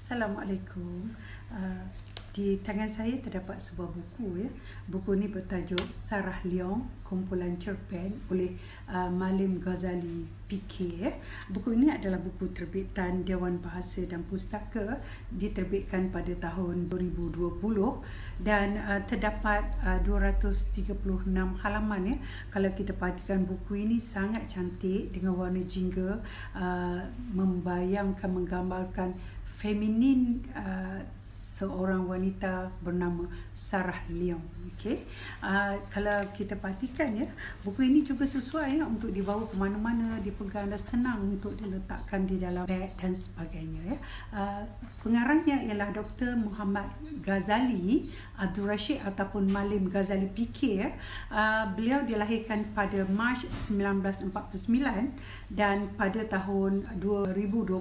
Assalamualaikum. Di tangan saya terdapat sebuah buku ya. Buku ini bertajuk Sarah Leong, kumpulan cerpen oleh Malim Ghazali PK ya. Buku ini adalah buku terbitan Dewan Bahasa dan Pustaka, diterbitkan pada tahun 2020 dan terdapat 236 halaman ya. Kalau kita perhatikan buku ini sangat cantik dengan warna jingga, membayangkan, menggambarkan feminin seorang wanita bernama Sarah Leong. Okay? Kalau kita perhatikan ya, buku ini juga sesuai ya, untuk dibawa ke mana-mana, dipegang dan senang untuk diletakkan di dalam beg dan sebagainya ya. Pengarangnya ialah Dr. Muhammad Ghazali Abdul Rashid ataupun Malim Ghazali PK ya. Beliau dilahirkan pada Mac 1949 dan pada tahun 2020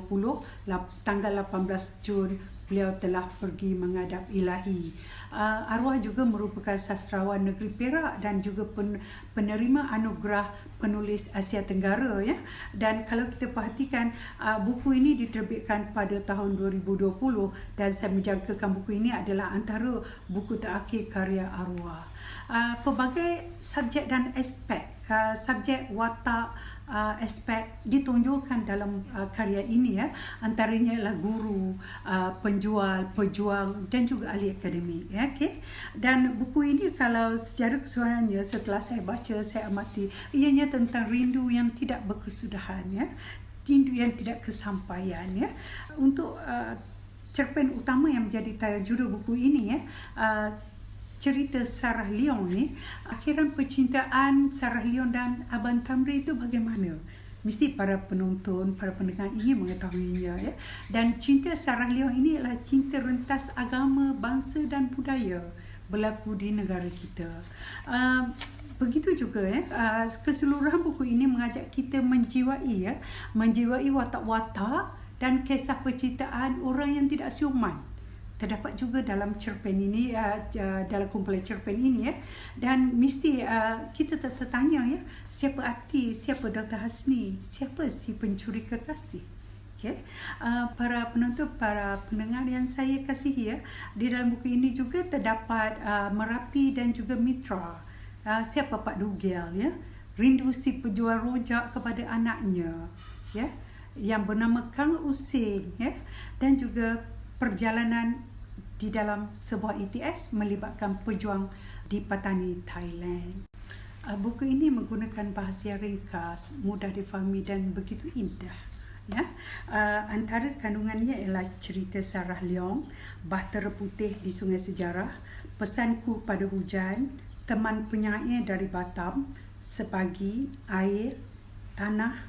tanggal 18 Jun beliau telah pergi menghadap ilahi. Arwah juga merupakan sastrawan negeri Perak dan juga penerima anugerah penulis Asia Tenggara ya. Dan kalau kita perhatikan, buku ini diterbitkan pada tahun 2020 dan saya menjangkakan buku ini adalah antara buku terakhir karya arwah. Pelbagai subjek dan aspek, subjek, watak, aspek ditunjukkan dalam karya ini ya. Antaranya ialah guru, penjual, pejuang dan juga ahli akademik ya. Okay? Dan buku ini kalau secara keseluruhannya setelah saya baca, saya amati, ianya tentang rindu yang tidak berkesudahan ya, rindu yang tidak kesampaian ya. Untuk cerpen utama yang menjadi tajuk buku ini ya, cerita Sarah Leong ni, akhiran percintaan Sarah Leong dan Abang Tamri itu bagaimana? Mesti para penonton, para pendengar ingin mengetahuinya ya. Dan cinta Sarah Leong ini adalah cinta rentas agama, bangsa dan budaya berlaku di negara kita. Begitu juga ya, keseluruhan buku ini mengajak kita menjiwai watak-watak dan kisah percintaan orang yang tidak siuman. Terdapat juga dalam cerpen ini, dalam kumpulan cerpen ini ya. Dan mesti kita tertanya ya, siapa artis, siapa Dr. Hasni, siapa si pencuri kekasih. Okay. Para penonton, para pendengar yang saya kasihi ya, di dalam buku ini juga terdapat Merapi dan juga Mitra. Siapa Pak Dugel ya, rindu si penjual rojak kepada anaknya ya, yang bernama Kang Usin ya, dan juga perjalanan di dalam sebuah ETS melibatkan pejuang di Patani, Thailand. Buku ini menggunakan bahasa yang ringkas, mudah difahami dan begitu indah. Ya, antara kandungannya ialah cerita Sarah Leong, Bahtera Putih di Sungai Sejarah, Pesanku pada Hujan, Teman Penyair dari Batam, Sepagi, Air, Tanah,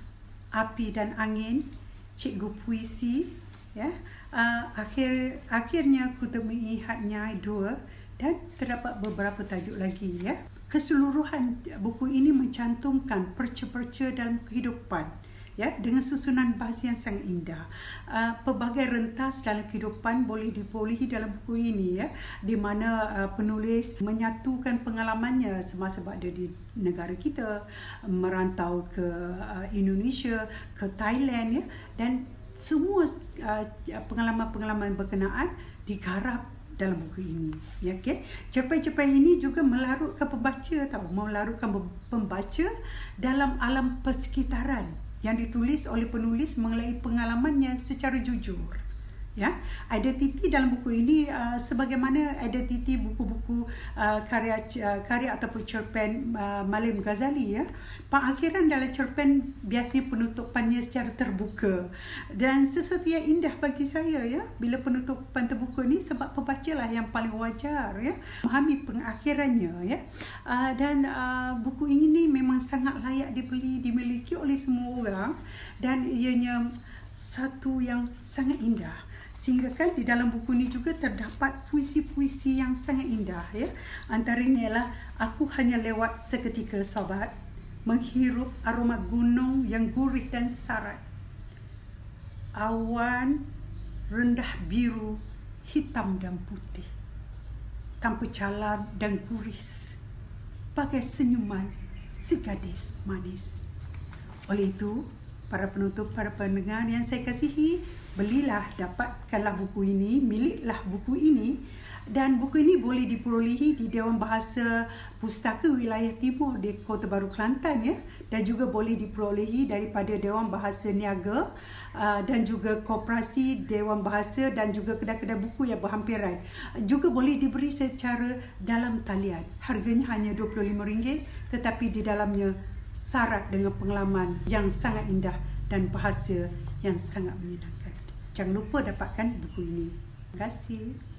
Api dan Angin, Cikgu Puisi ya. Akhirnya ku temui Hatnya 2 dan terdapat beberapa tajuk lagi ya. Keseluruhan buku ini mencantumkan perca-perca dalam kehidupan ya, dengan susunan bahasa yang sangat indah. Pelbagai rentas dalam kehidupan boleh diperolehi dalam buku ini ya, di mana penulis menyatukan pengalamannya semasa berada di negara kita, merantau ke Indonesia, ke Thailand ya, dan semua pengalaman-pengalaman berkenaan digarap dalam buku ini ya. Okay? Cerpen-cerpen ini juga melarutkan pembaca dalam alam persekitaran yang ditulis oleh penulis mengenai pengalamannya secara jujur ya. Identiti dalam buku ini sebagaimana identiti buku-buku karya ataupun cerpen Malim Ghazali ya. Pengakhiran dalam cerpen biasanya penutupannya secara terbuka dan sesuatu yang indah bagi saya ya, bila penutupan terbuka ni, sebab pembacalah yang paling wajar ya memahami pengakhirannya ya. Dan buku ini memang sangat layak dibeli, dimiliki oleh semua orang dan ianya satu yang sangat indah. Sehingga kan di dalam buku ini juga terdapat puisi-puisi yang sangat indah ya. Antaranya ialah Aku Hanya Lewat Seketika Sobat, menghirup aroma gunung yang gurih dan sarat. Awan rendah biru, hitam dan putih, tanpa calar dan guris, bagai senyuman si gadis manis. Oleh itu, para penonton, para pendengar yang saya kasihi, belilah, dapatkanlah buku ini, miliklah buku ini. Dan buku ini boleh diperolehi di Dewan Bahasa Pustaka Wilayah Timur di Kota Baru Kelantan ya, dan juga boleh diperolehi daripada Dewan Bahasa Niaga dan juga Koperasi Dewan Bahasa dan juga kedai-kedai buku yang berhampiran. Juga boleh diberi secara dalam talian. Harganya hanya RM25, tetapi di dalamnya syarat dengan pengalaman yang sangat indah dan bahasa yang sangat menyenangkan. Jangan lupa dapatkan buku ini. Terima kasih.